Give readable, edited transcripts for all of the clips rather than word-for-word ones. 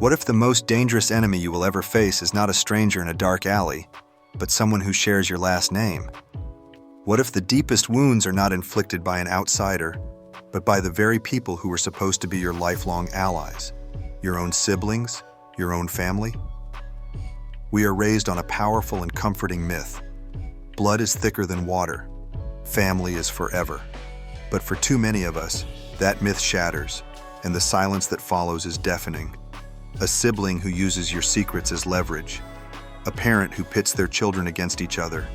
What if the most dangerous enemy you will ever face is not a stranger in a dark alley, but someone who shares your last name? What if the deepest wounds are not inflicted by an outsider, but by the very people who were supposed to be your lifelong allies? Your own siblings, your own family? We are raised on a powerful and comforting myth. Blood is thicker than water. Family is forever. But for too many of us, that myth shatters, and the silence that follows is deafening. A sibling who uses your secrets as leverage. A parent who pits their children against each other.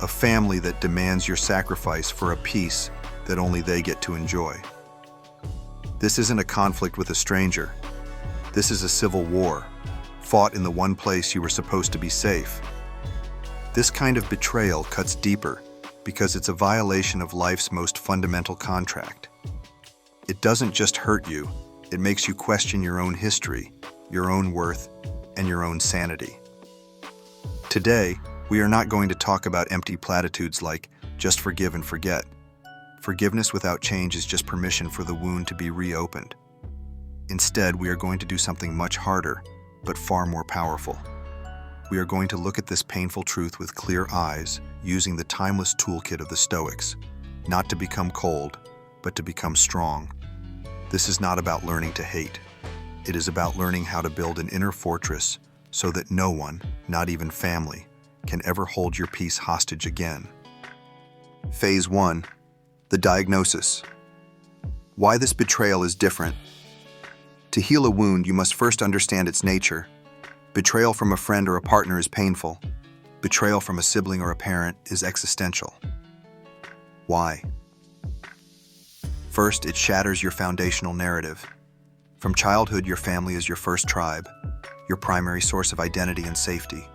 A family that demands your sacrifice for a peace that only they get to enjoy. This isn't a conflict with a stranger. This is a civil war, fought in the one place you were supposed to be safe. This kind of betrayal cuts deeper because it's a violation of life's most fundamental contract. It doesn't just hurt you, it makes you question your own history, your own worth, and your own sanity. Today, we are not going to talk about empty platitudes like, just forgive and forget. Forgiveness without change is just permission for the wound to be reopened. Instead, we are going to do something much harder, but far more powerful. We are going to look at this painful truth with clear eyes, using the timeless toolkit of the Stoics, not to become cold, but to become strong. This is not about learning to hate. It is about learning how to build an inner fortress so that no one, not even family, can ever hold your peace hostage again. Phase 1. The diagnosis. Why this betrayal is different. To heal a wound, you must first understand its nature. Betrayal from a friend or a partner is painful. Betrayal from a sibling or a parent is existential. Why? First, it shatters your foundational narrative. From childhood, your family is your first tribe, your primary source of identity and safety.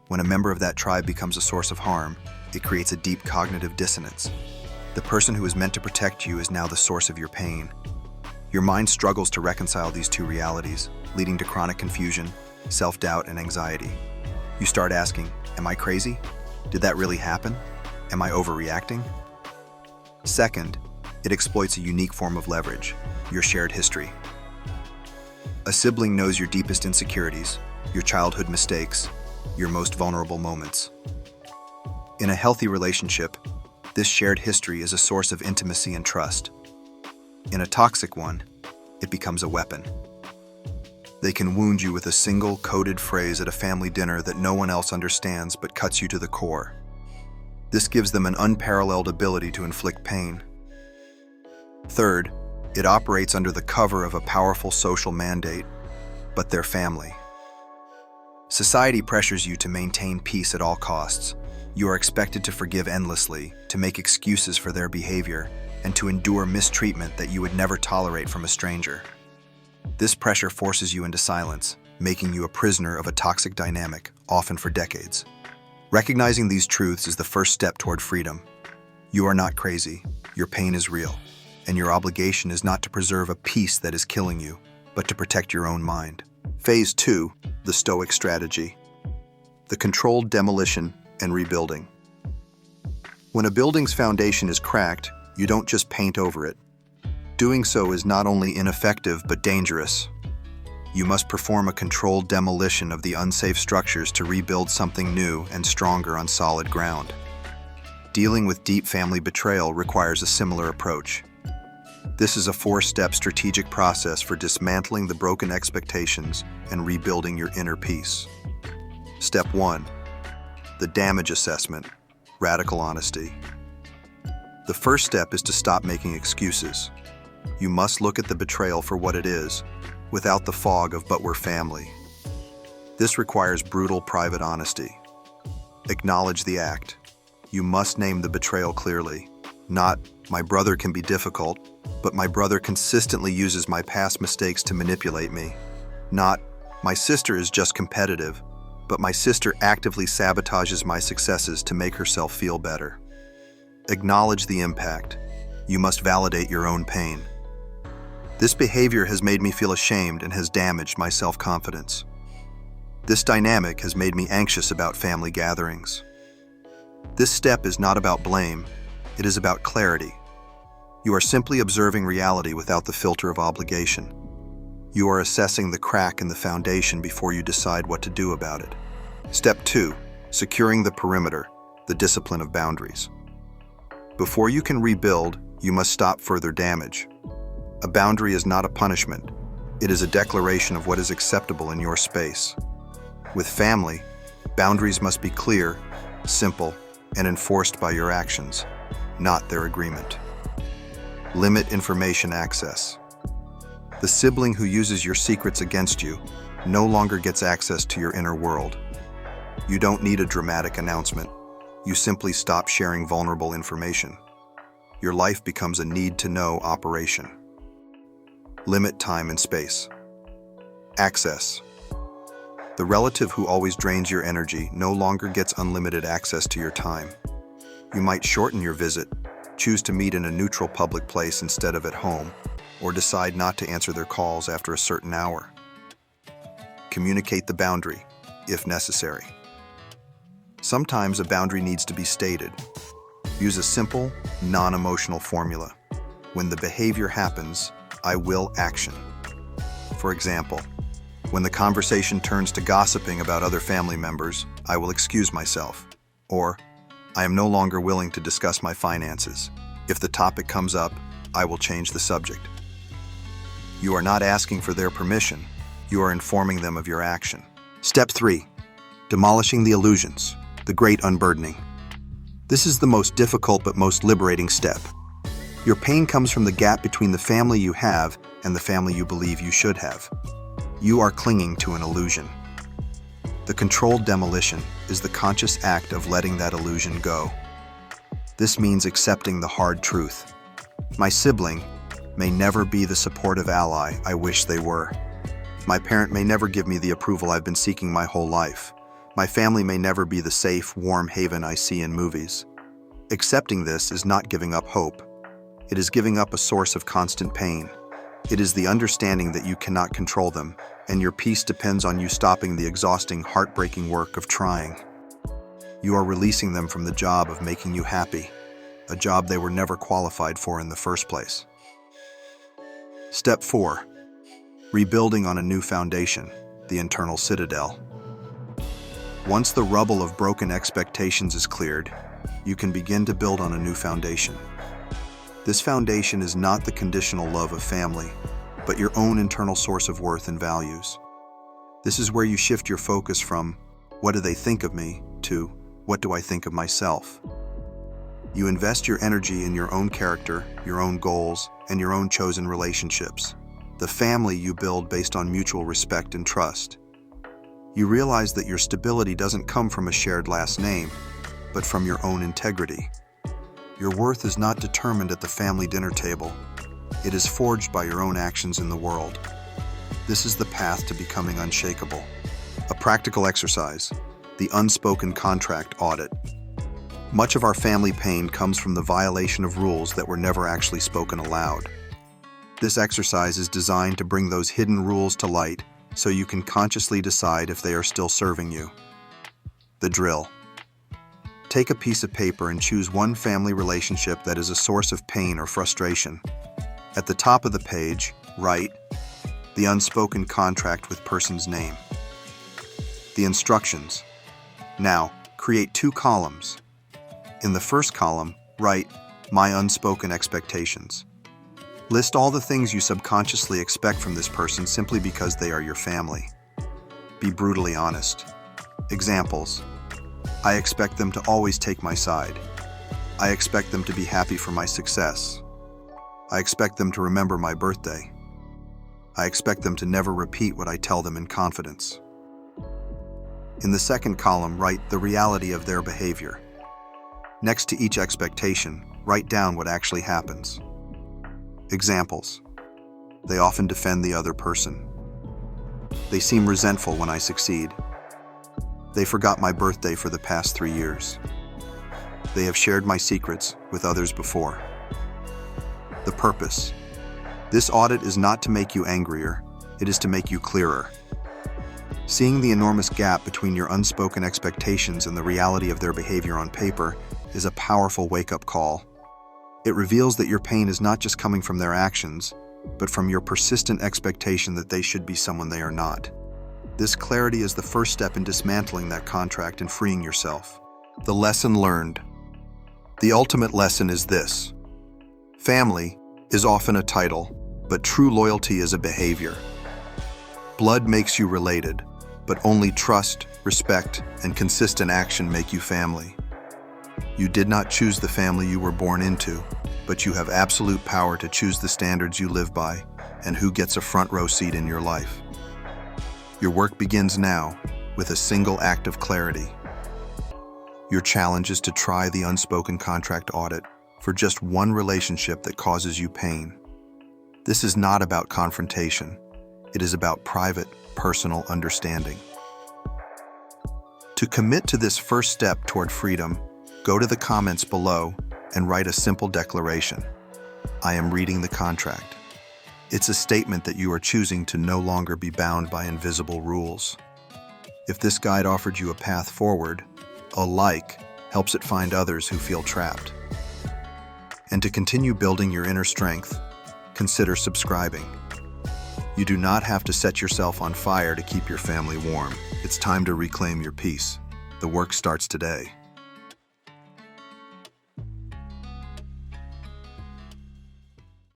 When a member of that tribe becomes a source of harm, it creates a deep cognitive dissonance. The person who is meant to protect you is now the source of your pain. Your mind struggles to reconcile these two realities, leading to chronic confusion, self-doubt, and anxiety. You start asking, am I crazy? Did that really happen? Am I overreacting? Second, it exploits a unique form of leverage, your shared history. A sibling knows your deepest insecurities, your childhood mistakes, your most vulnerable moments. In a healthy relationship, this shared history is a source of intimacy and trust. In a toxic one, it becomes a weapon. They can wound you with a single coded phrase at a family dinner that no one else understands but cuts you to the core. This gives them an unparalleled ability to inflict pain. Third, it operates under the cover of a powerful social mandate, but their family. Society pressures you to maintain peace at all costs. You are expected to forgive endlessly, to make excuses for their behavior, and to endure mistreatment that you would never tolerate from a stranger. This pressure forces you into silence, making you a prisoner of a toxic dynamic, often for decades. Recognizing these truths is the first step toward freedom. You are not crazy, your pain is real, and your obligation is not to preserve a peace that is killing you, but to protect your own mind. Phase 2, the Stoic strategy. The controlled demolition and rebuilding. When a building's foundation is cracked, you don't just paint over it. Doing so is not only ineffective but dangerous. You must perform a controlled demolition of the unsafe structures to rebuild something new and stronger on solid ground. Dealing with deep family betrayal requires a similar approach. This is a 4-step strategic process for dismantling the broken expectations and rebuilding your inner peace. Step 1. The damage assessment, radical honesty. The first step is to stop making excuses. You must look at the betrayal for what it is, without the fog of "but we're family." This requires brutal private honesty. Acknowledge the act. You must name the betrayal clearly. Not, "my brother can be difficult," but "my brother consistently uses my past mistakes to manipulate me." Not, "my sister is just competitive," but "my sister actively sabotages my successes to make herself feel better." Acknowledge the impact. You must validate your own pain. This behavior has made me feel ashamed and has damaged my self-confidence. This dynamic has made me anxious about family gatherings. This step is not about blame, it is about clarity. You are simply observing reality without the filter of obligation. You are assessing the crack in the foundation before you decide what to do about it. Step 2. Securing the perimeter, the discipline of boundaries. Before you can rebuild, you must stop further damage. A boundary is not a punishment. It is a declaration of what is acceptable in your space. With family, boundaries must be clear, simple, and enforced by your actions, not their agreement. Limit information access. The sibling who uses your secrets against you no longer gets access to your inner world. You don't need a dramatic announcement. You simply stop sharing vulnerable information. Your life becomes a need-to-know operation. Limit time and space. Access. The relative who always drains your energy no longer gets unlimited access to your time. You might shorten your visit, choose to meet in a neutral public place instead of at home, or decide not to answer their calls after a certain hour. Communicate the boundary, if necessary. Sometimes a boundary needs to be stated. Use a simple, non-emotional formula. When the behavior happens, I will action. For example, when the conversation turns to gossiping about other family members, I will excuse myself. Or, I am no longer willing to discuss my finances. If the topic comes up, I will change the subject. You are not asking for their permission. You are informing them of your action. Step 3. Demolishing the illusions, the great unburdening. This is the most difficult but most liberating step. Your pain comes from the gap between the family you have and the family you believe you should have. You are clinging to an illusion. The controlled demolition is the conscious act of letting that illusion go. This means accepting the hard truth. My sibling may never be the supportive ally I wish they were. My parent may never give me the approval I've been seeking my whole life. My family may never be the safe, warm haven I see in movies. Accepting this is not giving up hope. It is giving up a source of constant pain. It is the understanding that you cannot control them, and your peace depends on you stopping the exhausting, heartbreaking work of trying. You are releasing them from the job of making you happy, a job they were never qualified for in the first place. Step 4. Rebuilding on a new foundation, the internal citadel. Once the rubble of broken expectations is cleared, you can begin to build on a new foundation. This foundation is not the conditional love of family, but your own internal source of worth and values. This is where you shift your focus from, what do they think of me, to, what do I think of myself? You invest your energy in your own character, your own goals, and your own chosen relationships, the family you build based on mutual respect and trust. You realize that your stability doesn't come from a shared last name, but from your own integrity. Your worth is not determined at the family dinner table. It is forged by your own actions in the world. This is the path to becoming unshakable. A practical exercise, the unspoken contract audit. Much of our family pain comes from the violation of rules that were never actually spoken aloud. This exercise is designed to bring those hidden rules to light so you can consciously decide if they are still serving you. The drill. Take a piece of paper and choose one family relationship that is a source of pain or frustration. At the top of the page, write the unspoken contract with person's name. The instructions. Now, create 2 columns. In the first column, write my unspoken expectations. List all the things you subconsciously expect from this person simply because they are your family. Be brutally honest. Examples. I expect them to always take my side. I expect them to be happy for my success. I expect them to remember my birthday. I expect them to never repeat what I tell them in confidence. In the second column, write the reality of their behavior. Next to each expectation, write down what actually happens. Examples. They often defend the other person. They seem resentful when I succeed. They forgot my birthday for the past 3 years. They have shared my secrets with others before. The purpose. This audit is not to make you angrier, it is to make you clearer. Seeing the enormous gap between your unspoken expectations and the reality of their behavior on paper is a powerful wake-up call. It reveals that your pain is not just coming from their actions, but from your persistent expectation that they should be someone they are not. This clarity is the first step in dismantling that contract and freeing yourself. The lesson learned. The ultimate lesson is this: family is often a title, but true loyalty is a behavior. Blood makes you related, but only trust, respect, and consistent action make you family. You did not choose the family you were born into, but you have absolute power to choose the standards you live by and who gets a front row seat in your life. Your work begins now with a single act of clarity. Your challenge is to try the unspoken contract audit for just one relationship that causes you pain. This is not about confrontation. It is about private, personal understanding. To commit to this first step toward freedom, go to the comments below and write a simple declaration. I am reading the contract. It's a statement that you are choosing to no longer be bound by invisible rules. If this guide offered you a path forward, a like helps it find others who feel trapped. And to continue building your inner strength, consider subscribing. You do not have to set yourself on fire to keep your family warm. It's time to reclaim your peace. The work starts today.